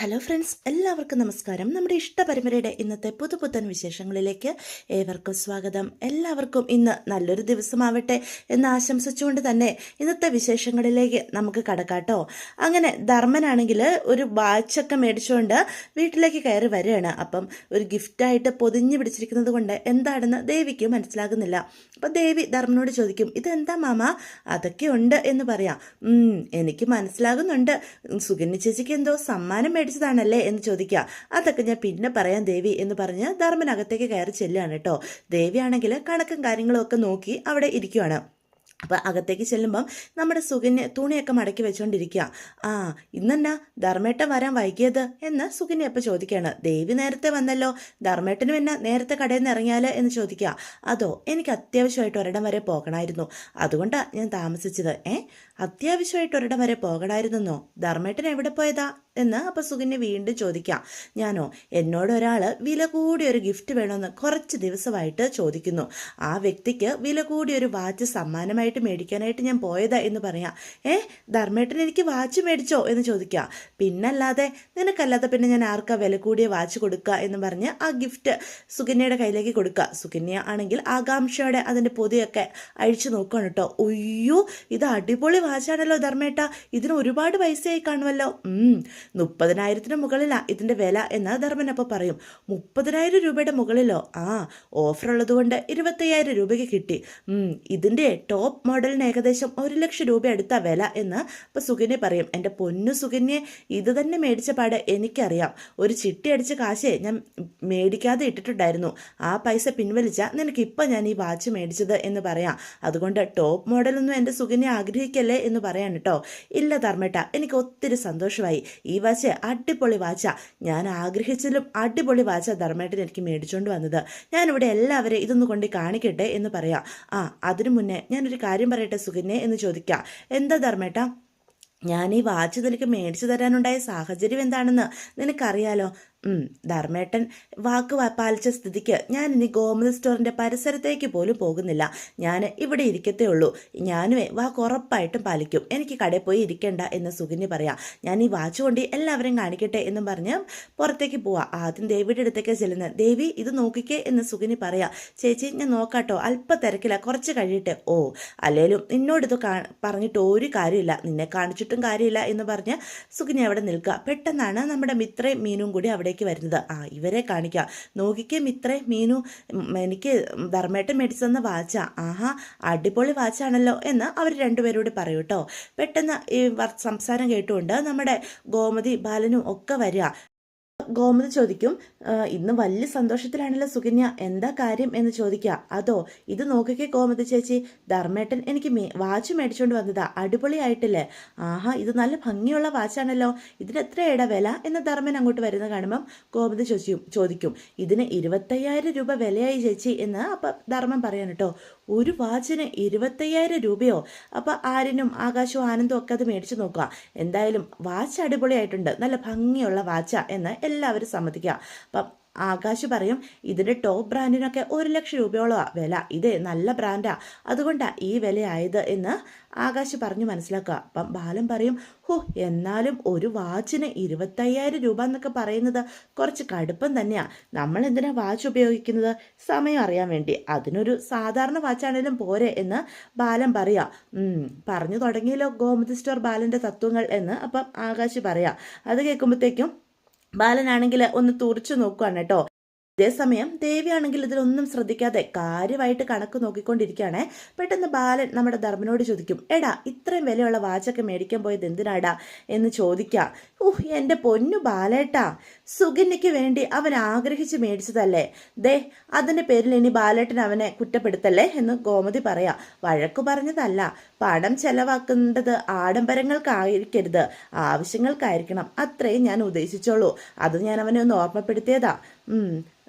Hello friends, എല്ലാവർക്കും നമസ്കാരം. നമ്മുടെ ഇഷ്ടപരമ്പരയുടെ ഇന്നത്തെ പുതുപുത്തൻ വിശേഷങ്ങളിലേക്ക് ഏവർക്കും സ്വാഗതം. എല്ലാവർക്കും ഇന്ന് നല്ലൊരു ദിവസമാവട്ടെ എന്ന് ആശംസിച്ചുകൊണ്ട് തന്നെ ഇന്നത്തെ വിശേഷങ്ങളിലേക്ക് നമുക്ക് കടക്കാട്ടോ. അങ്ങനെ ധർമ്മനാണെങ്കിൽ ഒരു വാച്ചൊക്കെ മേടിച്ചുകൊണ്ട് വീട്ടിലേക്ക് കയറി വരികയാണ്. അപ്പം ഒരു ഗിഫ്റ്റായിട്ട് പൊതിഞ്ഞു പിടിച്ചിരിക്കുന്നത് കൊണ്ട് എന്താണെന്ന് ദേവിക്ക് മനസ്സിലാകുന്നില്ല. അപ്പം ദേവി ധർമ്മനോട് ചോദിക്കും, ഇതെന്താ മാമ? അതൊക്കെ ഉണ്ട് എന്ന് പറയാം. എനിക്ക് മനസ്സിലാകുന്നുണ്ട്, സുകന്യ ചേച്ചിക്ക് എന്തോ സമ്മാനം മേടിച്ചതാണല്ലേ എന്ന് ചോദിക്കുക. അതൊക്കെ ഞാൻ പിന്നെ പറയാം ദേവി എന്ന് പറഞ്ഞ് ധർമ്മനകത്തേക്ക് കയറി ചെല്ലുകയാണ് കേട്ടോ. ദേവിയാണെങ്കിൽ കണക്കും കാര്യങ്ങളും ഒക്കെ നോക്കി അവിടെ ഇരിക്കുവാണ്. അപ്പം അകത്തേക്ക് ചെല്ലുമ്പം നമ്മുടെ സുകന്യ തുണിയൊക്കെ മടക്കി വെച്ചുകൊണ്ടിരിക്കുക. ഇന്നെന്നാ ധർമ്മേട്ടൻ വരാൻ വൈകിയത് എന്ന് സുകന്യ അപ്പം ചോദിക്കുകയാണ്. ദേവി നേരത്തെ വന്നല്ലോ, ധർമ്മേട്ടനും എന്നാ നേരത്തെ കടയിൽ നിന്ന് ഇറങ്ങിയാലോ എന്ന് ചോദിക്കുക. അതോ, എനിക്ക് അത്യാവശ്യമായിട്ട് ഒരിടം വരെ പോകണമായിരുന്നു, അതുകൊണ്ടാണ് ഞാൻ താമസിച്ചത്. അത്യാവശ്യമായിട്ട് ഒരിടം വരെ പോകണമായിരുന്നോ? ധർമ്മേട്ടൻ എവിടെ പോയതാ എന്ന് അപ്പം സുകന്യ വീണ്ടും ചോദിക്കാം. ഞാനോ, എന്നോട് ഒരാൾ വില കൂടിയൊരു ഗിഫ്റ്റ് വേണമെന്ന് കുറച്ച് ദിവസമായിട്ട് ചോദിക്കുന്നു. ആ വ്യക്തിക്ക് വില കൂടിയൊരു വാച്ച് സമ്മാനമായിട്ട് മേടിക്കാനായിട്ട് ഞാൻ പോയതാ എന്ന് പറയാം. ധർമ്മേട്ടൻ എനിക്ക് വാച്ച് മേടിച്ചോ എന്ന് ചോദിക്കാം. പിന്നല്ലാതെ, നിനക്കല്ലാതെ പിന്നെ ഞാൻ ആർക്കാ വില കൂടിയ വാച്ച് കൊടുക്കുക എന്ന് പറഞ്ഞ് ആ ഗിഫ്റ്റ് സുകന്യയുടെ കയ്യിലേക്ക് കൊടുക്കുക. സുകന്യ ആണെങ്കിൽ ആകാംക്ഷയോടെ അതിൻ്റെ പൊതിയൊക്കെ അഴിച്ചു നോക്കുകയാണ് കേട്ടോ. ഒയ്യോ, ഇത് അടിപൊളി വാച്ചാണല്ലോ ധർമ്മേട്ട, ഇതിന് ഒരുപാട് പൈസയായി കാണുമല്ലോ. 30,000 മുകളിലാ ഇതിൻ്റെ വില എന്ന് ധർമ്മൻ അപ്പോൾ പറയും. 30,000 രൂപയുടെ മുകളിലോ? ഓഫർ ഉള്ളതുകൊണ്ട് 25,000 രൂപയ്ക്ക് കിട്ടി. ഇതിൻ്റെ ടോപ്പ് മോഡലിന് ഏകദേശം 1,00,000 രൂപ എടുത്ത വില എന്ന് അപ്പോൾ സുകന്യ പറയും. എൻ്റെ പൊന്നു സുകന്യെ, ഇത് തന്നെ മേടിച്ച പാട് എനിക്കറിയാം. ഒരു ചിട്ടി അടിച്ച കാശേ ഞാൻ മേടിക്കാതെ ഇട്ടിട്ടുണ്ടായിരുന്നു. ആ പൈസ പിൻവലിച്ച നിനക്കിപ്പോൾ ഞാൻ ഈ വാച്ച് മേടിച്ചത് എന്ന് പറയാം. അതുകൊണ്ട് ടോപ്പ് മോഡലൊന്നും എൻ്റെ സുകന്യ ആഗ്രഹിക്കല്ലേ എന്ന് പറയാൻ കേട്ടോ. ഇല്ല ധർമ്മേട്ട, എനിക്ക് ഒത്തിരി സന്തോഷമായി. ഈ വാച്ച് അടിപൊളി വാച്ചാ, ഞാൻ ആഗ്രഹിച്ചതിലും അടിപൊളി വാച്ചാ ധർമ്മേട്ടൻ എനിക്ക് മേടിച്ചുകൊണ്ട് വന്നത്. ഞാനിവിടെ എല്ലാവരെയും ഇതൊന്ന് കൊണ്ട് കാണിക്കട്ടെ എന്ന് പറയാം. അതിനു മുന്നേ ഞാനൊരു കാര്യം പറയട്ടെ സുകന്യ എന്ന് ചോദിക്കാം. എന്താ ധർമ്മേട്ട? ഞാൻ ഈ വാച്ച് നിനക്ക് മേടിച്ചു തരാനുണ്ടായ സാഹചര്യം എന്താണെന്ന് നിനക്കറിയാലോ. ധർമ്മേട്ടൻ വാക്ക് പാലിച്ച സ്ഥിതിക്ക് ഞാൻ ഇനി ഗോമതി സ്റ്റോറിൻ്റെ പരിസരത്തേക്ക് പോലും പോകുന്നില്ല. ഞാൻ ഇവിടെ ഇരിക്കത്തേ ഉള്ളൂ. ഞാനുമേ വാക്ക് ഉറപ്പായിട്ടും പാലിക്കും. എനിക്ക് കടയിൽ പോയി ഇരിക്കണ്ട എന്ന് സുകന്യ പറയാം. ഞാൻ ഈ വാച്ച് കൊണ്ട് എല്ലാവരെയും കാണിക്കട്ടെ എന്നും പറഞ്ഞ് പുറത്തേക്ക് പോവാം. ആദ്യം ദേവിയുടെ അടുത്തേക്ക് ചെല്ലുന്നത്. ദേവി, ഇത് നോക്കിക്കേ എന്ന് സുകന്യ പറയാം. ചേച്ചി, ഞാൻ നോക്കാട്ടോ, അല്പ തിരക്കില്ല, കുറച്ച് കഴിയട്ടെ. അല്ലേലും നിന്നോടിത് പറഞ്ഞിട്ട് ഒരു കാര്യമില്ല, നിന്നെ കാണിച്ചിട്ടും കാര്യമില്ല എന്ന് പറഞ്ഞ് സുകന്യ അവിടെ നിൽക്കുക. പെട്ടെന്നാണ് നമ്മുടെ മിത്രയും മീനും കൂടി അവിടെ വരുന്നത്. ഇവരെ കാണിക്കാം. നോക്കിക്കേ മിത്രേ, മീനു, എനിക്ക് ധർമ്മേട്ടൻ മേടിച്ചു തന്ന വാച്ചാ. അടിപൊളി വാച്ചാണല്ലോ എന്ന് അവർ രണ്ടുപേരോട് പറയൂ കേട്ടോ. പെട്ടെന്ന് ഈ സംസാരം കേട്ടുകൊണ്ട് നമ്മുടെ ഗോമതി ബാലനും ഒക്കെ വരിക. ഗോമതി ചോദിക്കും, ഇന്ന് വലിയ സന്തോഷത്തിലാണല്ലോ സുകന്യ, എന്താ കാര്യം എന്ന് ചോദിക്കുക. അതോ, ഇത് നോക്കിക്കേ ഗോമതി ചേച്ചി, ധർമ്മേട്ടൻ എനിക്ക് വാച്ച് മേടിച്ചുകൊണ്ട് വന്നതാ, അടിപൊളിയായിട്ടില്ലേ? ഇത് നല്ല ഭംഗിയുള്ള വാച്ചാണല്ലോ, ഇതിന് എത്രയുടെ വില എന്ന് ധർമ്മൻ അങ്ങോട്ട് വരുന്ന കാണുമ്പം ഗോമതി ചോദിക്കും, ഇതിന് 25,000 രൂപ വിലയായി ചേച്ചി എന്ന്. അപ്പം ധർമ്മൻ പറയാൻ കേട്ടോ, ഒരു വാച്ചിന് 25,000 രൂപയോ? അപ്പം ആര്യനും ആകാശവും ആനന്ദവും ഒക്കെ അത് മേടിച്ചു നോക്കുക. എന്തായാലും വാച്ച് അടിപൊളിയായിട്ടുണ്ട്, നല്ല ഭംഗിയുള്ള വാച്ചാ എന്ന് എല്ലാവരും സമ്മതിക്കുക. അപ്പം ആകാശ് പറയും, ഇതിൻ്റെ ടോപ്പ് ബ്രാൻഡിനൊക്കെ 1,00,000 രൂപയോളമാണ് വില, ഇതേ നല്ല ബ്രാൻഡാ, അതുകൊണ്ടാണ് ഈ വിലയായത് എന്ന് ആകാശ് പറഞ്ഞു മനസ്സിലാക്കുക. അപ്പം ബാലൻ പറയും, എന്നാലും ഒരു വാച്ചിന് 25,000 രൂപ എന്നൊക്കെ പറയുന്നത് കുറച്ച് കടുപ്പം തന്നെയാണ്. നമ്മൾ എന്തിനാ വാച്ച് ഉപയോഗിക്കുന്നത്? സമയം അറിയാൻ വേണ്ടി. അതിനൊരു സാധാരണ വാച്ചാണെങ്കിലും പോരെ എന്ന് ബാലൻ പറയാം. പറഞ്ഞു തുടങ്ങിയല്ലോ ഗോമതി സ്റ്റോർ ബാലൻ്റെ തത്വങ്ങൾ എന്ന് അപ്പം ആകാശ് പറയാം. അത് കേൾക്കുമ്പോഴത്തേക്കും ബാലനാണെങ്കിൽ ഒന്ന് തുറച്ചു നോക്കുകയാണ് കേട്ടോ. അതേസമയം ദേവിയാണെങ്കിൽ ഇതിലൊന്നും ശ്രദ്ധിക്കാതെ കാര്യമായിട്ട് കണക്ക് നോക്കിക്കൊണ്ടിരിക്കുകയാണേ. പെട്ടെന്ന് ബാലൻ നമ്മുടെ ധർമ്മനോട് ചോദിക്കും, എടാ, ഇത്രയും വിലയുള്ള വാച്ചൊക്കെ മേടിക്കാൻ പോയത് എന്തിനാടാ എന്ന് ചോദിക്കാം. എൻ്റെ പൊന്നു ബാലേട്ടാ, സുകന്യയ്ക്ക് വേണ്ടി അവൻ ആഗ്രഹിച്ച് മേടിച്ചതല്ലേ, അതിൻ്റെ പേരിൽ ഇനി ബാലേട്ടൻ അവനെ കുറ്റപ്പെടുത്തല്ലേ എന്ന് ഗോമതി പറയാം. വഴക്കു പറഞ്ഞതല്ല, പണം ചെലവാക്കുന്നത് ആഡംബരങ്ങൾക്കായിരിക്കരുത്, ആവശ്യങ്ങൾക്കായിരിക്കണം, അത്രയും ഞാൻ ഉദ്ദേശിച്ചോളൂ. അത് ഞാൻ അവനെ ഒന്ന് ഓർമ്മപ്പെടുത്തിയതാ.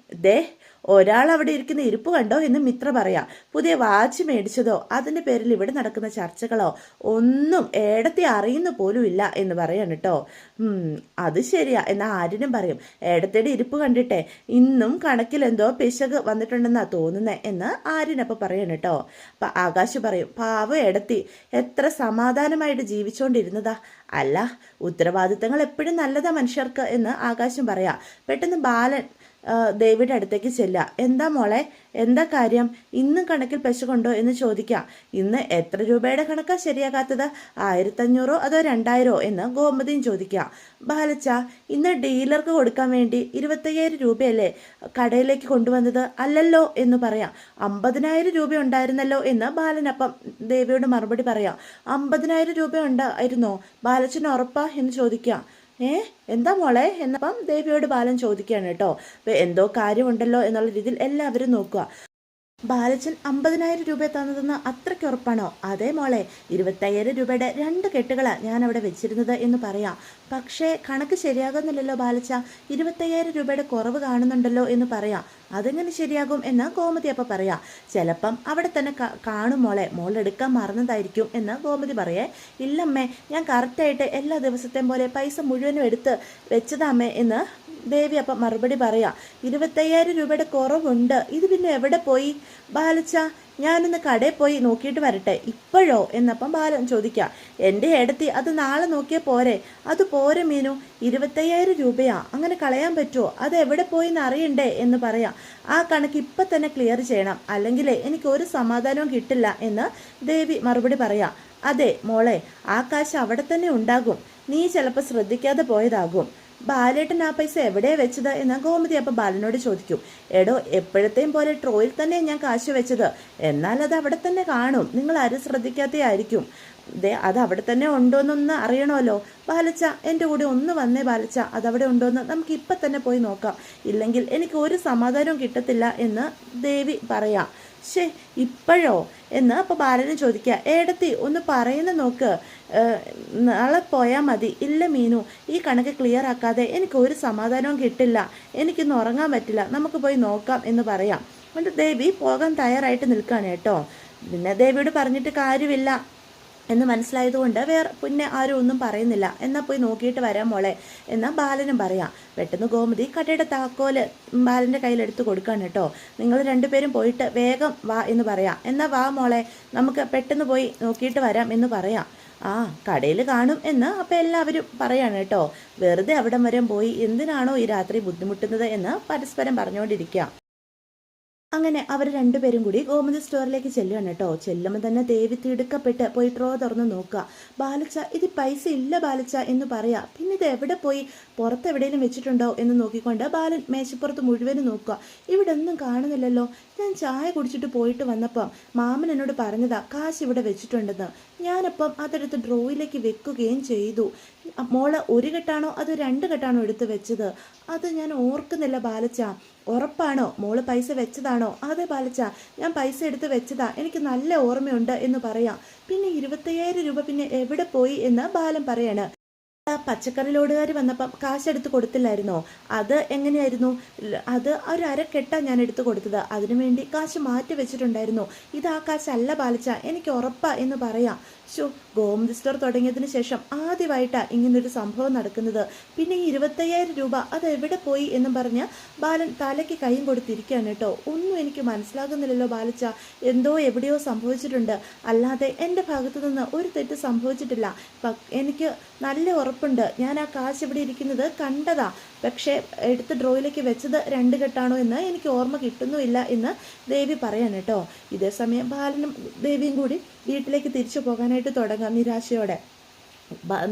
ഒരാൾ അവിടെ ഇരിക്കുന്ന ഇരിപ്പ് കണ്ടോ എന്ന് മിത്ര പറയാം. പുതിയ വാച്ച് മേടിച്ചതോ അതിൻ്റെ പേരിൽ ഇവിടെ നടക്കുന്ന ചർച്ചകളോ ഒന്നും ഏടത്തി അറിയുന്നു പോലും ഇല്ല എന്ന് പറയാണ് കേട്ടോ. അത് ശരിയാ എന്നാൽ ആര്യനും പറയും, ഏടത്തിയുടെ ഇരിപ്പ് കണ്ടിട്ടെ ഇന്നും കണക്കിൽ എന്തോ പിശക് വന്നിട്ടുണ്ടെന്നാ തോന്നുന്നേ എന്ന് ആര്യനപ്പോൾ പറയാണ് കേട്ടോ. അപ്പം ആകാശ് പറയും, പാവം ഏടത്തി എത്ര സമാധാനമായിട്ട് ജീവിച്ചുകൊണ്ടിരുന്നതാ. അല്ല, ഉത്തരവാദിത്തങ്ങൾ എപ്പോഴും നല്ലതാ മനുഷ്യർക്ക് എന്ന് ആകാശം പറയാം. പെട്ടെന്ന് ബാലൻ ദേവിയുടെ അടുത്തേക്ക് ചെല്ലുക. എന്താ മോളെ, എന്താ കാര്യം, ഇന്നും കണക്കിൽ പെശകുണ്ടോ എന്ന് ചോദിക്കാം. ഇന്ന് എത്ര രൂപയുടെ കണക്കാ ശരിയാകാത്തത്, 1500 അതോ 2000 എന്ന് ഗോമതിയും ചോദിക്കാം. ബാലച്ച, ഇന്ന് ഡീലർക്ക് കൊടുക്കാൻ വേണ്ടി 25,000 രൂപയല്ലേ കടയിലേക്ക് കൊണ്ടുവന്നത്, അല്ലല്ലോ എന്ന് പറയാം. 50,000 രൂപ ഉണ്ടായിരുന്നല്ലോ എന്ന് ബാലനപ്പം ദേവിയോട് മറുപടി പറയാം. 50,000 രൂപ ഉണ്ടായിരുന്നോ, ബാലച്ചന് ഉറപ്പാ എന്ന് ചോദിക്കാം. എന്താ മോളെ എന്നപ്പം ദേവിയോട് ബാലൻ ചോദിക്കുകയാണ് കേട്ടോ. എന്തോ കാര്യമുണ്ടല്ലോ എന്നുള്ള രീതിയിൽ എല്ലാവരും നോക്കുക. ബാലച്ചൻ 50,000 രൂപ തന്നതെന്ന് അത്രയ്ക്ക് ഉറപ്പാണോ? അതേ മോളെ, 25,000 രൂപയുടെ 2 കെട്ടുകളാണ് ഞാൻ അവിടെ വെച്ചിരുന്നത് എന്ന് പറയാം. പക്ഷേ കണക്ക് ശരിയാകുന്നില്ലല്ലോ ബാലച്ച, 25,000 രൂപയുടെ കുറവ് കാണുന്നുണ്ടല്ലോ എന്ന് പറയാം. അതെങ്ങനെ ശരിയാകും എന്ന് ഗോമതി അപ്പം പറയാം. ചിലപ്പം അവിടെ തന്നെ കാണും മോളെ, മോളെടുക്കാൻ മറന്നതായിരിക്കും എന്ന് ഗോമതി പറയേ. ഇല്ലമ്മേ, ഞാൻ കറക്റ്റായിട്ട് എല്ലാ ദിവസത്തെയും പോലെ പൈസ മുഴുവനും എടുത്ത് വെച്ചതാമ്മേ എന്ന് ദേവി അപ്പം മറുപടി പറയാം. 25,000 രൂപയുടെ കുറവുണ്ട്, ഇത് പിന്നെ എവിടെ പോയി ബാലച്ച? ഞാനിന്ന് കടയിൽ പോയി നോക്കിയിട്ട് വരട്ടെ. ഇപ്പോഴോ എന്നപ്പം ബാലൻ ചോദിക്കാം. എൻ്റെ ഏടത്തി അത് നാളെ നോക്കിയാൽ പോരെ? അത് പോരെ മീനു, 25,000 രൂപയാ, അങ്ങനെ കളയാൻ പറ്റുമോ? അത് എവിടെ പോയി എന്ന് അറിയണ്ടേ എന്ന് പറയാം. ആ കണക്ക് ഇപ്പം തന്നെ ക്ലിയർ ചെയ്യണം, അല്ലെങ്കിൽ എനിക്ക് ഒരു സമാധാനവും കിട്ടില്ല എന്ന് ദേവി മറുപടി പറയാം. അതെ മോളെ, ആ കാശ് അവിടെ തന്നെ ഉണ്ടാകും, നീ ചിലപ്പോൾ ശ്രദ്ധിക്കാതെ പോയതാകും. ബാലേട്ടൻ ആ പൈസ എവിടെയാ വെച്ചത് എന്ന് ഗോമതി അപ്പം ബാലനോട് ചോദിക്കും. എടോ, എപ്പോഴത്തെയും പോലെ ട്രോയിൽ തന്നെ ഞാൻ കാശ് വെച്ചത്, എന്നാൽ അത് അവിടെ തന്നെ കാണും, നിങ്ങൾ ആരും ശ്രദ്ധിക്കാത്തയായിരിക്കും. അത് അവിടെ തന്നെ ഉണ്ടോയെന്നൊന്ന് അറിയണമല്ലോ ബാലച്ച, എൻ്റെ കൂടെ ഒന്ന് വന്നേ ബാലച്ച, അതവിടെ ഉണ്ടോയെന്ന് നമുക്ക് ഇപ്പം തന്നെ പോയി നോക്കാം, ഇല്ലെങ്കിൽ എനിക്ക് ഒരു സമാധാനവും കിട്ടത്തില്ല എന്ന് ദേവി പറയാം. ശേ, ഇപ്പോഴോ എന്ന് അപ്പോൾ ബാലന് ചോദിക്കുക. ഏടത്തി ഒന്ന് പറയുന്ന നോക്ക്, നാളെ പോയാൽ മതി. ഇല്ല മീനു, ഈ കണക്ക് ക്ലിയർ ആക്കാതെ എനിക്ക് ഒരു സമാധാനവും കിട്ടില്ല, എനിക്കൊന്ന് ഉറങ്ങാൻ പറ്റില്ല, നമുക്ക് പോയി നോക്കാം എന്ന് പറയാം. എന്നിട്ട് ദേവി പോകാൻ തയ്യാറായിട്ട് നിൽക്കുകയാണ് കേട്ടോ. പിന്നെ ദേവിയോട് പറഞ്ഞിട്ട് കാര്യമില്ല എന്ന് മനസ്സിലായതുകൊണ്ട് പിന്നെ ആരും ഒന്നും പറയുന്നില്ല. എന്നാൽ പോയി നോക്കിയിട്ട് വരാം മോളെ എന്നാൽ ബാലനും പറയാം. പെട്ടെന്ന് ഗോമതി കടയുടെ താക്കോല് ബാലൻ്റെ കയ്യിലെടുത്ത് കൊടുക്കാണ് കേട്ടോ. നിങ്ങൾ രണ്ടുപേരും പോയിട്ട് വേഗം വാ എന്ന് പറയാം. എന്നാൽ വാ മോളെ, നമുക്ക് പെട്ടെന്ന് പോയി നോക്കിയിട്ട് വരാം എന്ന് പറയാം. ആ, കടയിൽ കാണും എന്ന് അപ്പം എല്ലാവരും പറയാണ് കേട്ടോ. വെറുതെ അവിടം വരെ പോയി എന്തിനാണോ ഈ രാത്രി ബുദ്ധിമുട്ടുന്നത് എന്ന് പരസ്പരം പറഞ്ഞുകൊണ്ടിരിക്കുക. അങ്ങനെ അവർ രണ്ടുപേരും കൂടി ഗോമതി സ്റ്റോറിലേക്ക് ചെല്ലുകയാണ് കേട്ടോ. ചെല്ലുമ്പോൾ തന്നെ ദേവി തിടുക്കപ്പെട്ട് പോയി ഡ്രോ തുറന്ന് നോക്കുക. ബാലച്ച, ഇത് പൈസ ഇല്ല ബാലച്ച എന്ന് പറയാം. പിന്നെ ഇത് എവിടെ പോയി, പുറത്ത് എവിടെയെങ്കിലും വെച്ചിട്ടുണ്ടോ എന്ന് നോക്കിക്കൊണ്ട് ബാലൻ മേശപ്പുറത്ത് മുഴുവനും നോക്കുക. ഇവിടെ ഒന്നും കാണുന്നില്ലല്ലോ. ഞാൻ ചായ കുടിച്ചിട്ട് പോയിട്ട് വന്നപ്പം മാമൻ എന്നോട് പറഞ്ഞതാ കാശ് ഇവിടെ വെച്ചിട്ടുണ്ടെന്ന്. ഞാനപ്പം അതെടുത്ത് ഡ്രോയിലേക്ക് വെക്കുകയും ചെയ്തു. മോള് 1 കെട്ടാണോ അതോ 2 കെട്ടാണോ എടുത്ത് വെച്ചത്? അത് ഞാൻ ഓർക്കുന്നില്ല ബാലച്ച. ഉറപ്പാണോ മോള് പൈസ വെച്ചതാണോ? അതെ ബാലച്ച, ഞാൻ പൈസ എടുത്ത് വെച്ചതാ, എനിക്ക് നല്ല ഓർമ്മയുണ്ട് എന്ന് പറയാം. പിന്നെ 25,000 രൂപ പിന്നെ എവിടെ പോയി എന്ന് ബാലൻ പറയാണ്. പച്ചക്കറി ലോഡുകാർ വന്നപ്പം കാശെടുത്ത് കൊടുത്തില്ലായിരുന്നോ? അത് എങ്ങനെയായിരുന്നു? അത് ഒരു 1/2 കെട്ടാണ് ഞാൻ എടുത്ത് കൊടുത്തത്, അതിനുവേണ്ടി കാശ് മാറ്റി വെച്ചിട്ടുണ്ടായിരുന്നു. ഇത് ആ കാശല്ല ബാലച്ച, എനിക്ക് ഉറപ്പാ എന്ന് പറയാം. ഗോമതി സ്റ്റോർ തുടങ്ങിയതിന് ശേഷം ആദ്യമായിട്ടാണ് ഇങ്ങനൊരു സംഭവം നടക്കുന്നത്. പിന്നെ ഈ 25,000 രൂപ അത് എവിടെ പോയി എന്നും പറഞ്ഞ് ബാലൻ തലയ്ക്ക് കൈയും കൊടുത്തിരിക്കുകയാണ് കേട്ടോ. ഒന്നും എനിക്ക് മനസ്സിലാകുന്നില്ലല്ലോ ബാലച്ച, എന്തോ എവിടെയോ സംഭവിച്ചിട്ടുണ്ട്, അല്ലാതെ എൻ്റെ ഭാഗത്തു നിന്ന് ഒരു തെറ്റ് സംഭവിച്ചിട്ടില്ല. എനിക്ക് നല്ല ഉറപ്പുണ്ട്, ഞാൻ ആ കാശ് ഇവിടെ ഇരിക്കുന്നത് കണ്ടതാ. പക്ഷേ എടുത്ത് ഡ്രോയിലേക്ക് വെച്ചത് 2 കെട്ടാണോ എന്ന് എനിക്ക് ഓർമ്മ കിട്ടുന്നുമില്ല എന്ന് ദേവി പറയാണ് കേട്ടോ. ഇതേ സമയം ബാലനും ദേവിയും കൂടി വീട്ടിലേക്ക് തിരിച്ചു പോകാനായിട്ട് തുടങ്ങാം നിരാശയോടെ.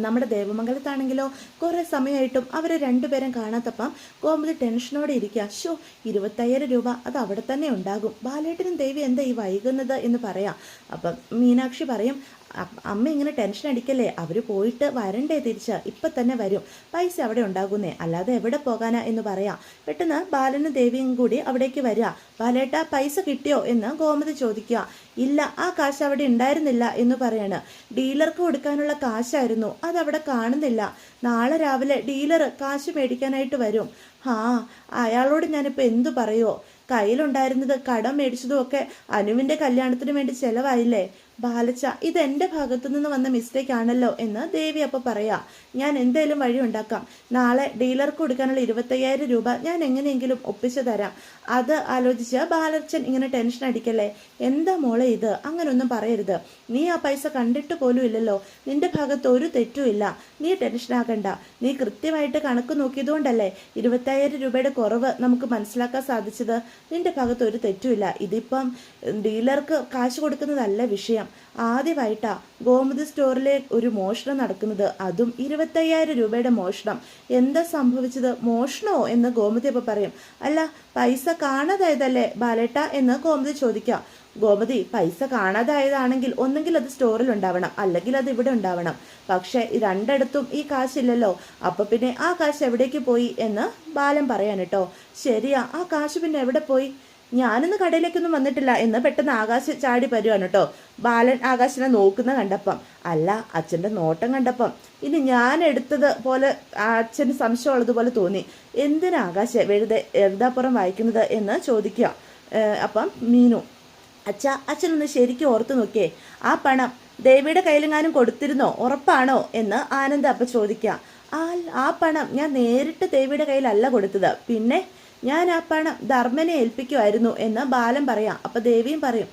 നമ്മുടെ ദേവമംഗലത്താണെങ്കിലോ കുറേ സമയമായിട്ടും അവർ രണ്ടുപേരും കാണാത്തപ്പം ഗോമതി ടെൻഷനോടെ ഇരിക്കുക. 25,000 രൂപ അത് അവിടെ തന്നെ ഉണ്ടാകും, ബാലേട്ടനും ദേവി എന്താ ഈ വൈകുന്നത് എന്ന് പറയാം. അപ്പം മീനാക്ഷി പറയും, അമ്മ ഇങ്ങനെ ടെൻഷൻ അടിക്കല്ലേ, അവർ പോയിട്ട് വരണ്ടേ തിരിച്ച്, ഇപ്പം തന്നെ വരും, പൈസ അവിടെ ഉണ്ടാകുന്നേ, അല്ലാതെ എവിടെ പോകാനാ എന്ന് പറയാം. പെട്ടെന്ന് ബാലനും ദേവിയും കൂടി അവിടേക്ക് വരിക. ബാലേട്ട, പൈസ കിട്ടിയോ എന്ന് ഗോമതി ചോദിക്കുക. ഇല്ല, ആ കാശ് അവിടെ ഉണ്ടായിരുന്നില്ല എന്ന് പറയാണ്. ഡീലർക്ക് കൊടുക്കാനുള്ള കാശായിരുന്നു, അതവിടെ കാണുന്നില്ല. നാളെ രാവിലെ ഡീലർ കാശ് മേടിക്കാനായിട്ട് വരും. അയാളോട് ഞാനിപ്പോൾ എന്തു പറയുമോ? കയ്യിലുണ്ടായിരുന്നത് കടം മേടിച്ചതും ഒക്കെ അനുവിൻ്റെ കല്യാണത്തിന് വേണ്ടി ചെലവായില്ലേ? ബാലച്ച, ഇതെൻ്റെ ഭാഗത്തു നിന്ന് വന്ന മിസ്റ്റേക്ക് ആണല്ലോ എന്ന് ദേവി അപ്പോൾ പറയാ. ഞാൻ എന്തേലും വഴി ഉണ്ടാക്കാം. നാളെ ഡീലർക്ക് കൊടുക്കാനുള്ള 25,000 രൂപ ഞാൻ എങ്ങനെയെങ്കിലും ഒപ്പിച്ചു തരാം. അത് ആലോചിച്ച് ബാലച്ചൻ ഇങ്ങനെ ടെൻഷൻ അടിക്കല്ലേ. എന്താ മോളെ ഇത്? അങ്ങനൊന്നും പറയരുത്. നീ ആ പൈസ കണ്ടിട്ട് പോലും ഇല്ലല്ലോ. നിന്റെ ഭാഗത്ത് ഒരു തെറ്റുമില്ല. നീ ടെൻഷനാകണ്ട. നീ കൃത്യമായിട്ട് കണക്ക് നോക്കിയതുകൊണ്ടല്ലേ 25,000 രൂപയുടെ കുറവ് നമുക്ക് മനസ്സിലാക്കാൻ സാധിച്ചത്. നിന്റെ ഭാഗത്ത് ഒരു തെറ്റുമില്ല. ഇതിപ്പം ഡീലർക്ക് കാശ് കൊടുക്കുന്നതല്ല വിഷയം. ആദ്യമായിട്ടാ ഗോമതി സ്റ്റോറിലെ ഒരു മോഷണം നടക്കുന്നത്, അതും 25,000 രൂപയുടെ മോഷണം. എന്താ സംഭവിച്ചത്? മോഷണമോ എന്ന് ഗോമതി അപ്പോൾ പറയും. അല്ല, പൈസ കാണാതായതല്ലേ ബാലേട്ട എന്ന് ഗോമതി ചോദിക്കാം. ഗോമതി, പൈസ കാണാതായതാണെങ്കിൽ ഒന്നെങ്കിൽ അത് സ്റ്റോറിൽ ഉണ്ടാവണം, അല്ലെങ്കിൽ അത് ഇവിടെ ഉണ്ടാവണം. പക്ഷെ രണ്ടിടത്തും ഈ കാശില്ലല്ലോ. അപ്പൊ പിന്നെ ആ കാശ് എവിടേക്ക് പോയി എന്ന് ബാലൻ പറയാൻ കേട്ടോ. ശരിയാ, ആ കാശ് പിന്നെ എവിടെ പോയി? ഞാനിന്ന് കടയിലേക്കൊന്നും വന്നിട്ടില്ല എന്ന് പെട്ടെന്ന് ആകാശ് ചാടി വരുവാണ് കേട്ടോ. ബാലൻ ആകാശിനെ നോക്കുന്ന കണ്ടപ്പം, അല്ല അച്ഛൻ്റെ നോട്ടം കണ്ടപ്പം ഇനി ഞാൻ എടുത്തത് പോലെ അച്ഛന് സംശയമുള്ളതുപോലെ തോന്നി. എന്തിനാ ആകാശ് വെറുതെ എഴുതാപ്പുറം വായിക്കുന്നത് എന്ന് ചോദിക്കുക. അപ്പം മീനു, അച്ഛനൊന്ന് ശരിക്കും ഓർത്തു നോക്കിയേ, ആ പണം ദേവിയുടെ കയ്യിലെങ്ങാനും കൊടുത്തിരുന്നോ? ഉറപ്പാണോ എന്ന് ആനന്ദ് അപ്പം ചോദിക്കുക. ആ പണം ഞാൻ നേരിട്ട് ദേവിയുടെ കയ്യിലല്ല കൊടുത്തത്, പിന്നെ ഞാൻ ആ പണം ധർമ്മനെ ഏൽപ്പിക്കുമായിരുന്നു എന്ന് ബാലൻ പറയാം. അപ്പം ദേവിയും പറയും,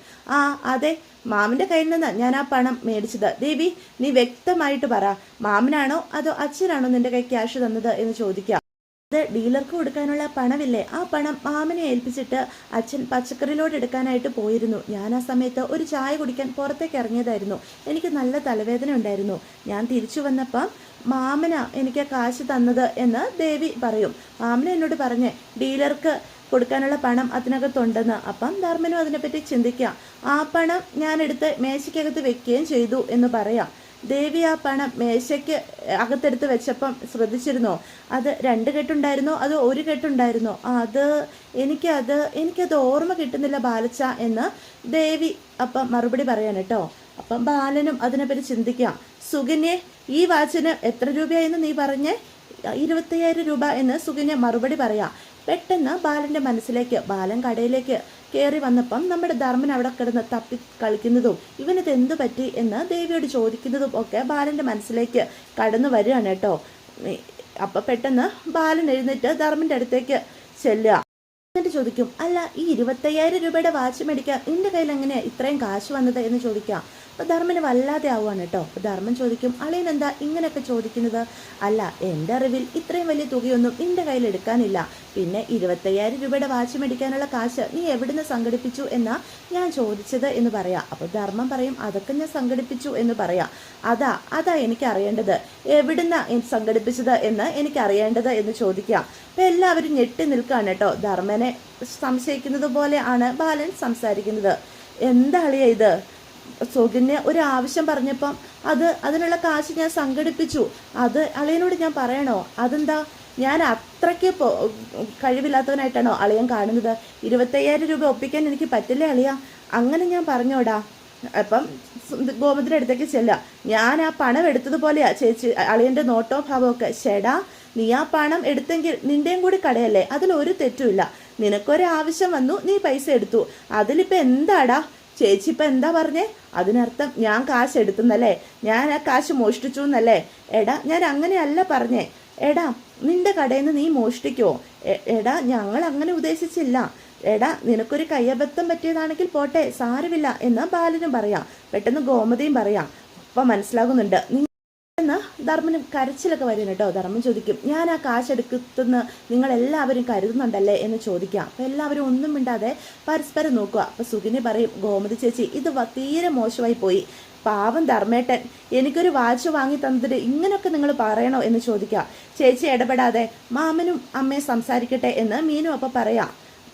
അതെ, മാമിൻ്റെ കയ്യിൽ നിന്ന് ഞാൻ ആ പണം മേടിച്ചത്. ദേവി, നീ വ്യക്തമായിട്ട് പറ, മാമനാണോ അതോ അച്ഛനാണോ നിന്റെ കൈ ക്യാഷ് തന്നത് എന്ന് ചോദിക്കാം. അത് ഡീലർക്ക് കൊടുക്കാനുള്ള പണമില്ലേ, ആ പണം മാമനെ ഏൽപ്പിച്ചിട്ട് അച്ഛൻ പച്ചക്കറി ലോഡ് എടുക്കാനായിട്ട് പോയിരുന്നു. ഞാൻ ആ സമയത്ത് ഒരു ചായ കുടിക്കാൻ പുറത്തേക്ക് ഇറങ്ങിയതായിരുന്നു. എനിക്ക് നല്ല തലവേദന ഉണ്ടായിരുന്നു. ഞാൻ തിരിച്ചു വന്നപ്പം മാമന എനിക്ക് കാശ് തന്നത് എന്ന് ദേവി പറയും. മാമന എന്നോട് പറഞ്ഞ് ഡീലർക്ക് കൊടുക്കാനുള്ള പണം അതിനകത്തുണ്ടെന്ന്. അപ്പം ധർമ്മനും അതിനെപ്പറ്റി ചിന്തിക്കാം. ആ പണം ഞാനെടുത്ത് മേശയ്ക്കകത്ത് വെക്കുകയും ചെയ്തു എന്ന് പറയാം. ദേവി ആ പണം മേശയ്ക്ക് അകത്തെടുത്ത് വെച്ചപ്പം ശ്രദ്ധിച്ചിരുന്നോ? അത് 2 കെട്ടുണ്ടായിരുന്നോ അതോ 1 കെട്ടുണ്ടായിരുന്നോ? എനിക്കത് ഓർമ്മ കിട്ടുന്നില്ല ബാലച്ച എന്ന് ദേവി അപ്പം മറുപടി പറയാൻ കേട്ടോ. അപ്പം ബാലനും അതിനെപ്പറ്റി ചിന്തിക്കാം. സുകന്യെ, ഈ വാച്ചിന് എത്ര രൂപയായെന്ന് നീ പറഞ്ഞേ? 25,000 രൂപ എന്ന് സുകന്യ മറുപടി പറയാം. പെട്ടെന്ന് ബാലൻ്റെ മനസ്സിലേക്ക്, ബാലൻ കടയിലേക്ക് കയറി വന്നപ്പം നമ്മുടെ ധർമ്മൻ അവിടെ കിടന്ന് തപ്പി കളിക്കുന്നതും ഇവനിത് എന്തു പറ്റി എന്ന് ദേവിയോട് ചോദിക്കുന്നതും ഒക്കെ ബാലൻ്റെ മനസ്സിലേക്ക് കടന്നു വരികയാണ് കേട്ടോ. അപ്പം പെട്ടെന്ന് ബാലൻ എഴുന്നേറ്റ് ധർമ്മൻ്റെ അടുത്തേക്ക് ചെല്ലുക. എന്നിട്ട് ചോദിക്കും, അല്ല, ഈ 25,000 രൂപയുടെ വാച്ച് മേടിക്കാൻ നിന്റെ കയ്യിൽ എങ്ങനെയാണ് ഇത്രയും കാശ് വന്നത് എന്ന് ചോദിക്കാം. അപ്പോൾ ധർമ്മന് വല്ലാതെ ആവുകയാണ് കേട്ടോ. അപ്പോൾ ധർമ്മൻ ചോദിക്കും, അളിയൻ എന്താ ഇങ്ങനെയൊക്കെ ചോദിക്കുന്നത്? അല്ല, എൻ്റെ അറിവിൽ ഇത്രയും വലിയ തുകയൊന്നും നിന്റെ കയ്യിൽ എടുക്കാനില്ല. പിന്നെ 25,000 രൂപയുടെ വാച്ച് മേടിക്കാനുള്ള കാശ് നീ എവിടുന്ന് സംഘടിപ്പിച്ചു എന്നാ ഞാൻ ചോദിച്ചത് എന്ന് പറയാം. അപ്പോൾ ധർമ്മം പറയും, അതൊക്കെ ഞാൻ സംഘടിപ്പിച്ചു എന്ന് പറയാം. അതാ എനിക്ക് അറിയേണ്ടത്, എവിടുന്ന സംഘടിപ്പിച്ചത് എന്ന് എനിക്ക് അറിയേണ്ടത് എന്ന് ചോദിക്കാം. അപ്പം എല്ലാവരും ഞെട്ടി നിൽക്കുകയാണ് കേട്ടോ. ധർമ്മനെ സംശയിക്കുന്നത് പോലെ ആണ് ബാലൻ സംസാരിക്കുന്നത്. എന്താ അളിയ ഇത്? സുകന്യ ഒരു ആവശ്യം പറഞ്ഞപ്പം അതിനുള്ള കാശ് ഞാൻ സംഘടിപ്പിച്ചു. അത് അളിയനോട് ഞാൻ പറയണോ? അതെന്താ, ഞാൻ അത്രയ്ക്ക് കഴിവില്ലാത്തവനായിട്ടാണോ അളിയൻ കാണുന്നത്? 25,000 രൂപ ഒപ്പിക്കാൻ എനിക്ക് പറ്റില്ലേ അളിയ? അങ്ങനെ ഞാൻ പറഞ്ഞോടാ. അപ്പം ഗോമതിയുടെ അടുത്തേക്ക് ചെല്ലുക. ഞാൻ ആ പണം എടുത്തതുപോലെയാ ചേച്ചി അളിയൻ്റെ നോട്ടോ ഭാവമൊക്കെ. ചേടാ, നീ ആ പണം എടുത്തെങ്കിൽ നിൻ്റെയും കൂടി കടയല്ലേ, അതിലൊരു തെറ്റുമില്ല. നിനക്കൊരാവശ്യം വന്നു, നീ പൈസ എടുത്തു. അതിലിപ്പോൾ എന്താടാ? ചേച്ചി ഇപ്പം എന്താ പറഞ്ഞേ? അതിനർത്ഥം ഞാൻ കാശ് എടുത്തുന്നല്ലേ, ഞാൻ ആ കാശ് മോഷ്ടിച്ചു എന്നല്ലേ? എടാ, ഞാൻ അങ്ങനെയല്ല പറഞ്ഞേ. എടാ, നിന്റെ കടയിൽ നിന്ന് നീ മോഷ്ടിക്കോ? എടാ, ഞങ്ങൾ അങ്ങനെ ഉദ്ദേശിച്ചില്ല. എടാ, നിനക്കൊരു കയ്യബദ്ധം പറ്റിയതാണെങ്കിൽ പോട്ടെ, സാരമില്ല എന്ന് ബാലനും പറയാം. പെട്ടെന്ന് ഗോമതിയും പറയാം. അപ്പം മനസ്സിലാകുന്നുണ്ട് എന്ന് ധർമ്മനും കരച്ചിലൊക്കെ വരും കേട്ടോ. ധർമ്മൻ ചോദിക്കും, ഞാൻ ആ കാശ് എടുക്കുന്ന നിങ്ങളെല്ലാവരും കരുതുന്നുണ്ടല്ലേ എന്ന് ചോദിക്കാം. അപ്പം എല്ലാവരും ഒന്നും മിണ്ടാതെ പരസ്പരം നോക്കുക. അപ്പം സുഖിനി പറയും, ഗോമതി ചേച്ചി, ഇത് തീരെ മോശമായി പോയി. പാവം ധർമ്മേട്ടൻ എനിക്കൊരു വാച്ച് വാങ്ങി തന്നിട്ട് ഇങ്ങനെയൊക്കെ നിങ്ങൾ പറയണോ എന്ന് ചോദിക്കാം. ചേച്ചി ഇടപെടാതെ മാമനും അമ്മയും സംസാരിക്കട്ടെ എന്ന് മീനും അപ്പം പറയാം.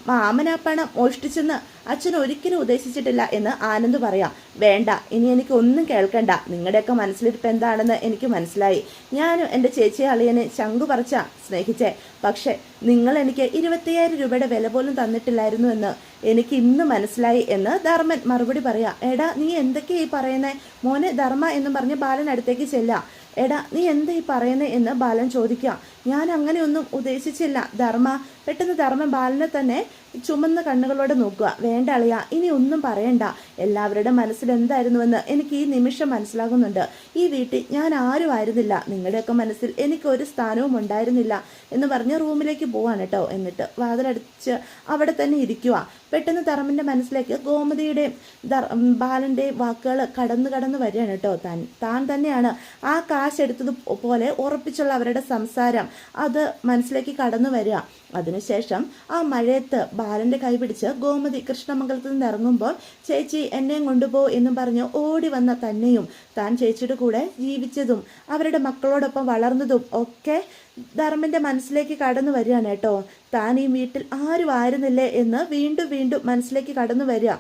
മാമൻ ആ പണം മോഷ്ടിച്ചെന്ന് അച്ഛൻ ഒരിക്കലും ഉദ്ദേശിച്ചിട്ടില്ല എന്ന് ആനന്ദ് പറയാം. വേണ്ട, ഇനി എനിക്ക് ഒന്നും കേൾക്കണ്ട. നിങ്ങളുടെയൊക്കെ മനസ്സിലിരിപ്പ് എന്താണെന്ന് എനിക്ക് മനസ്സിലായി. ഞാനും എൻ്റെ ചേച്ചിയെ അളിയനെ ചങ്കു പറിച്ച സ്നേഹിച്ചേ, പക്ഷെ നിങ്ങൾ എനിക്ക് 25,000 രൂപയുടെ വില പോലും തന്നിട്ടില്ലായിരുന്നു എന്ന് എനിക്ക് ഇന്ന് മനസ്സിലായി എന്ന് ധർമ്മൻ മറുപടി പറയാം. എടാ, നീ എന്തൊക്കെയാ ഈ പറയുന്നേ? മോനെ ധർമ്മ എന്നും പറഞ്ഞ് ബാലൻ അടുത്തേക്ക് ചെല്ലാം. എടാ, നീ എന്താ ഈ പറയുന്നത് എന്ന് ബാലൻ ചോദിക്കാം. ഞാൻ അങ്ങനെയൊന്നും ഉദ്ദേശിച്ചില്ല ധർമ്മ. പെട്ടെന്ന് ധർമ്മൻ ബാലനെ തന്നെ ചുമന്ന കണ്ണുകളോടെ നോക്കുക. വേണ്ട അളിയ, ഇനി ഒന്നും പറയണ്ട. എല്ലാവരുടെ മനസ്സിൽ എന്തായിരുന്നുവെന്ന് എനിക്ക് ഈ നിമിഷം മനസ്സിലാകുന്നുണ്ട്. ഈ വീട്ടിൽ ഞാൻ ആരും ആയിരുന്നില്ല. നിങ്ങളുടെയൊക്കെ മനസ്സിൽ എനിക്കൊരു സ്ഥാനവും ഉണ്ടായിരുന്നില്ല എന്ന് പറഞ്ഞ് റൂമിലേക്ക് പോവാണ് കേട്ടോ. എന്നിട്ട് വാതിലടിച്ച് അവിടെ തന്നെ ഇരിക്കുക. പെട്ടെന്ന് ധർമ്മൻ്റെ മനസ്സിലേക്ക് ഗോമതിയുടെയും ബാലൻ്റെയും വാക്കുകൾ കടന്നു വരികയാണ് കേട്ടോ. താൻ തന്നെയാണ് ആ കാശ് എടുത്തത് പോലെ ഉറപ്പിച്ചുള്ള അവരുടെ സംസാരം അത് മനസ്സിലേക്ക് കടന്നു വരിക. അതിനുശേഷം ആ മഴയത്ത് ബാലൻ്റെ കൈ പിടിച്ച് ഗോമതി കൃഷ്ണമംഗലത്ത് നിന്ന് ഇറങ്ങുമ്പോൾ ചേച്ചി എന്നെയും കൊണ്ടുപോ എന്നും പറഞ്ഞ് ഓടി വന്ന തന്നെയും താൻ ചേച്ചിയുടെ കൂടെ ജീവിച്ചതും അവരുടെ മക്കളോടൊപ്പം വളർന്നതും ഒക്കെ ധർമ്മൻ്റെ മനസ്സിലേക്ക് കടന്നു വരികയാണ് കേട്ടോ. താൻ ഈ വീട്ടിൽ ആരും ആയിരുന്നില്ലേ എന്ന് വീണ്ടും വീണ്ടും മനസ്സിലേക്ക് കടന്നു വരിക.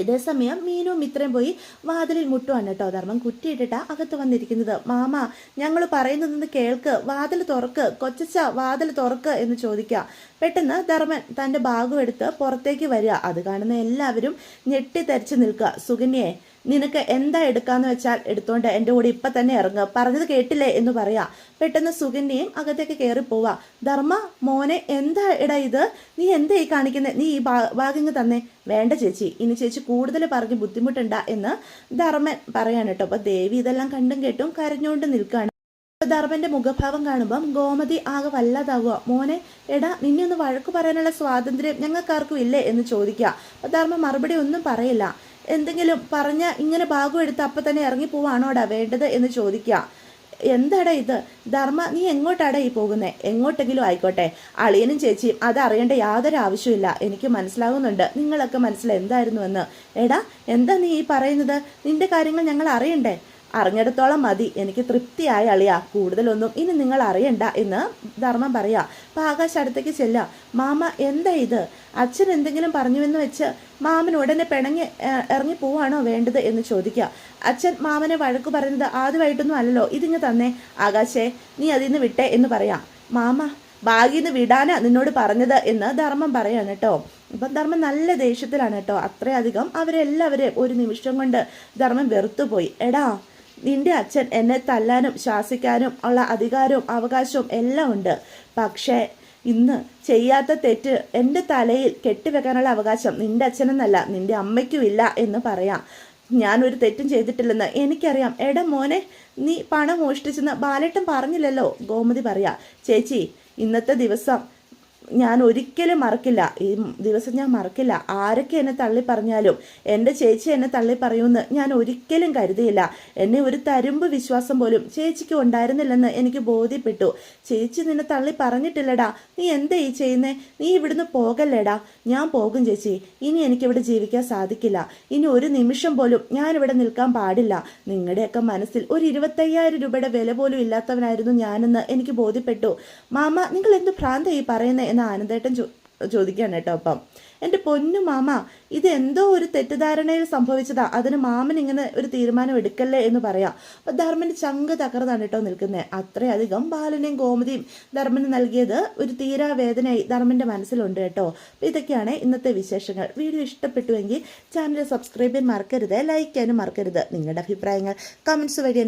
ഇതേസമയം മീനും ഇത്രയും പോയി വാതിലിൽ മുട്ടുവാണ് കേട്ടോ. ധർമ്മം കുറ്റിയിട്ടിട്ടാ അകത്ത് വന്നിരിക്കുന്നത്. മാമ, ഞങ്ങൾ പറയുന്നതെന്ന് കേൾക്ക്, വാതിൽ തുറക്ക്, കൊച്ചച്ച വാതിൽ തുറക്ക് എന്ന് ചോദിക്കുക. പെട്ടെന്ന് ധർമ്മൻ തൻ്റെ ബാഗും എടുത്ത് പുറത്തേക്ക് വരിക. അത് കാണുന്ന എല്ലാവരും ഞെട്ടിത്തരിച്ച് നിൽക്കുക. സുകന്യെ, നിനക്ക് എന്താ എടുക്കാന്ന് വെച്ചാൽ എടുത്തോണ്ട് എൻ്റെ കൂടെ ഇപ്പം തന്നെ ഇറങ്ങുക, പറഞ്ഞത് കേട്ടില്ലേ എന്ന് പറയാ. പെട്ടെന്ന് സുകന്യയും അകത്തേക്ക് കയറി പോവാ. ധർമ്മ മോനെ, എന്താ ഇടാ ഇത്? നീ എന്താ ഈ കാണിക്കുന്നത്? നീ ഈ ബാഗിങ് തന്നെ. വേണ്ട ചേച്ചി, ഇനി ചേച്ചി കൂടുതൽ പറഞ്ഞ് ബുദ്ധിമുട്ടുണ്ട എന്ന് ധർമ്മൻ പറയാണ് കേട്ടോ. അപ്പൊ ദേവി ഇതെല്ലാം കണ്ടും കേട്ടും കരഞ്ഞുകൊണ്ട് നിൽക്കുകയാണ്. ധർമ്മന്റെ മുഖഭാവം കാണുമ്പം ഗോമതി ആകെ വല്ലാതാവുക. മോനെ, എടാ, നിന്നെ ഒന്ന് വഴക്ക് പറയാനുള്ള സ്വാതന്ത്ര്യം ഞങ്ങൾക്കാർക്കും ഇല്ലേ എന്ന് ചോദിക്കുക. അപ്പൊ ധർമ്മം മറുപടി ഒന്നും പറയില്ല. എന്തെങ്കിലും പറഞ്ഞ ഇങ്ങനെ ഭാഗം എടുത്ത് അപ്പം തന്നെ ഇറങ്ങി പോവാണോടാ വേണ്ടത് എന്ന് ചോദിക്കുക. എന്താടാ ഇത് ധർമ്മ, നീ എങ്ങോട്ടാടാ ഈ പോകുന്നത്? എങ്ങോട്ടെങ്കിലും ആയിക്കോട്ടെ, അളിയനും ചേച്ചിയും അതറിയേണ്ട യാതൊരു ആവശ്യമില്ല. എനിക്ക് മനസ്സിലാകുന്നുണ്ട് നിങ്ങളൊക്കെ മനസ്സിൽ എന്തായിരുന്നുവെന്ന്. എടാ, എന്താ നീ ഈ പറയുന്നത്? നിന്റെ കാര്യങ്ങൾ ഞങ്ങൾ അറിയണ്ടേ? അറിഞ്ഞിടത്തോളം മതി, എനിക്ക് തൃപ്തിയായ അളിയാ, കൂടുതലൊന്നും ഇനി നിങ്ങൾ അറിയണ്ട എന്ന് ധർമ്മം പറയാ. അപ്പം ആകാശ് അടുത്തേക്ക് ചെല്ലുക. മാമ, എന്താ ഇത്? അച്ഛൻ എന്തെങ്കിലും പറഞ്ഞുവെന്ന് വെച്ച് മാമൻ ഉടനെ പിണങ്ങി ഇറങ്ങി പോവാണോ വേണ്ടത് എന്ന് ചോദിക്കുക. അച്ഛൻ മാമനെ വഴക്ക് പറയുന്നത് ആദ്യമായിട്ടൊന്നും അല്ലല്ലോ, ഇതിങ്ങ് തന്നെ. ആകാശേ, നീ അതിന്ന് വിട്ടേ എന്ന് പറയാം. മാമ, ബാഗിന്ന് വിടാനാ നിന്നോട് പറഞ്ഞത് എന്ന് ധർമ്മം പറയാണ് കേട്ടോ. അപ്പം ധർമ്മം നല്ല ദേഷ്യത്തിലാണ് കേട്ടോ. അത്രയധികം അവരെല്ലാവരെയും ഒരു നിമിഷം കൊണ്ട് ധർമ്മം വെറുത്തുപോയി. എടാ, നിന്റെ അച്ഛൻ എന്നെ തല്ലാനും ശാസിക്കാനും ഉള്ള അധികാരവും അവകാശവും എല്ലാം ഉണ്ട്. പക്ഷേ ഇന്ന് ചെയ്യാത്ത തെറ്റ് എൻ്റെ തലയിൽ കെട്ടിവെക്കാനുള്ള അവകാശം നിന്റെ അച്ഛനെന്നല്ല, നിന്റെ അമ്മയ്ക്കും ഇല്ല എന്ന് പറയാം. ഞാനൊരു തെറ്റും ചെയ്തിട്ടില്ലെന്ന് എനിക്കറിയാം. എടാ മോനെ, നീ പണം മോഷ്ടിച്ചെന്ന് ബാലേട്ടൻ പറഞ്ഞില്ലല്ലോ. ഗോമതി പറയാ. ചേച്ചി, ഇന്നത്തെ ദിവസം ഞാൻ ഒരിക്കലും മറക്കില്ല. ഈ ദിവസം ഞാൻ മറക്കില്ല. ആരൊക്കെ എന്നെ തള്ളി പറഞ്ഞാലും എൻ്റെ ചേച്ചി എന്നെ തള്ളി പറയുമെന്ന് ഞാൻ ഒരിക്കലും കരുതിയില്ല. എന്നെ ഒരു തരുമ്പ് വിശ്വാസം പോലും ചേച്ചിക്ക് ഉണ്ടായിരുന്നില്ലെന്ന് എനിക്ക് ബോധ്യപ്പെട്ടു. ചേച്ചി നിന്നെ തള്ളി പറഞ്ഞിട്ടില്ലടാ. നീ എന്താ ഈ ചെയ്യുന്നേ? നീ ഇവിടുന്ന് പോകല്ലേടാ. ഞാൻ പോകും ചേച്ചി. ഇനി എനിക്കിവിടെ ജീവിക്കാൻ സാധിക്കില്ല. ഇനി ഒരു നിമിഷം പോലും ഞാനിവിടെ നിൽക്കാൻ പാടില്ല. നിങ്ങളുടെയൊക്കെ മനസ്സിൽ ഒരു 25,000 രൂപയുടെ വില പോലും ഇല്ലാത്തവനായിരുന്നു ഞാനെന്ന് എനിക്ക് ബോധ്യപ്പെട്ടു. മാമ, നിങ്ങൾ എന്ത് ഭ്രാന്ത ഈ പറയുന്നേ എന്ന് ആനന്ദേട്ടൻ ചോദിക്കുകയാണ് കേട്ടോ. അപ്പം എൻ്റെ പൊന്നു മാമ, ഇത് എന്തോ ഒരു തെറ്റിദ്ധാരണയിൽ സംഭവിച്ചതാ. അതിന് മാമൻ ഇങ്ങനെ ഒരു തീരുമാനം എടുക്കല്ലേ എന്ന് പറയാം. അപ്പം ധർമ്മൻ്റെ ചങ്ക് തകർന്നാണ് കേട്ടോ നിൽക്കുന്നത്. അത്രയധികം ബാലനെയും ഗോമതിയും ധർമ്മന് നൽകിയത് ഒരു തീരാവേദനയായി ധർമ്മൻ്റെ മനസ്സിലുണ്ട് കേട്ടോ. അപ്പം ഇതൊക്കെയാണ് ഇന്നത്തെ വിശേഷങ്ങൾ. വീഡിയോ ഇഷ്ടപ്പെട്ടുവെങ്കിൽ ചാനൽ സബ്സ്ക്രൈബ് ചെയ്യാൻ മറക്കരുത്, ലൈക്ക് ചെയ്യാനും മറക്കരുത്. നിങ്ങളുടെ അഭിപ്രായങ്ങൾ കമൻസ് വഴി